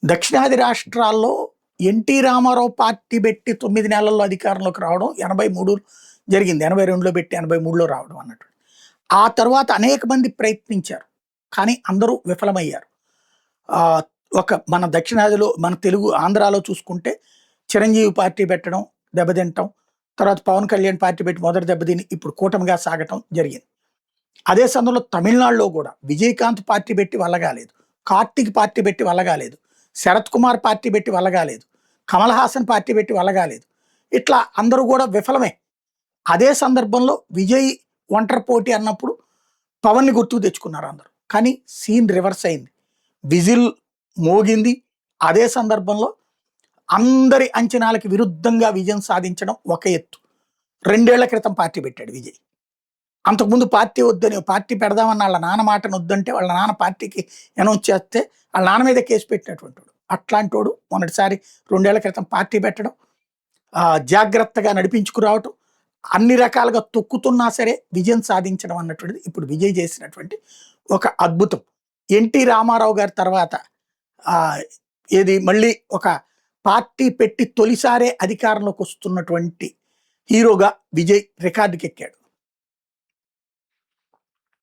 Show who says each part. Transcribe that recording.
Speaker 1: దక్షిణాది రాష్ట్రాల్లో NT Ramarao party పెట్టి 9 నెలల్లో అధికారంలోకి రావడం 83 జరిగింది. 82లో పెట్టి 83లో రావడం అన్నట్టు. ఆ తర్వాత అనేక మంది ప్రయత్నించారు. కానీ అందరూ విఫలమయ్యారు. ఆహ్, మన దక్షిణాదిలో మన తెలుగు ఆంధ్రాలో చూసుకుంటే చిరంజీవి పార్టీ పెట్టడం, దెబ్బతినటం. తర్వాత పవన్ కళ్యాణ్ పార్టీ పెట్టి మొదట దెబ్బతిని ఇప్పుడు కూటమిగా సాగటం జరిగింది. అదే సమయంలో తమిళనాడులో కూడా విజయకాంత్ పార్టీ పెట్టి వల్లగాలేదు. కార్తీక్ పార్టీ పెట్టి వల్లగాలేదు. శరత్ కుమార్ పార్టీ పెట్టి వల్లగాలేదు. కమల్ హాసన్ పార్టీ పెట్టి వల్లగాలేదు. ఇట్లా అందరూ కూడా విఫలమే. అదే సందర్భంలో విజయ్ ఒంటరి పోటీ అన్నప్పుడు పవన్‌ని గుర్తుకు తెచ్చుకున్నారు అందరూ. కానీ సీన్ రివర్స్ అయింది. విజిల్ మోగింది. అదే సందర్భంలో అందరి అంచనాలకి విరుద్ధంగా విజయం సాధించడం ఒక ఎత్తు. 2 ఏళ్ల క్రితం పార్టీ పెట్టాడు విజయ్. అంతకుముందు పార్టీ వద్దని పార్టీ పెడదామన్న వాళ్ళ నాన్న మాటను వద్దంటే వాళ్ళ నాన్న పార్టీకి అనౌన్స్ చేస్తే వాళ్ళ నాన్న మీద కేసు పెట్టినటువంటివాడు. అట్లాంటోడు మొన్నటిసారి 2 ఏళ్ల క్రితం పార్టీ పెట్టడం, జాగ్రత్తగా నడిపించుకురావటం, అన్ని రకాలుగా తొక్కుతున్నా సరే విజయం సాధించడం అన్నటువంటిది ఇప్పుడు విజయ్ చేసినటువంటి ఒక అద్భుతం. ఎన్టీ రామారావు గారి తర్వాత ఏది మళ్ళీ ఒక పార్టీ పెట్టి తొలిసారే అధికారంలోకి వస్తున్నటువంటి హీరోగా విజయ్ రికార్డుకెక్కాడు.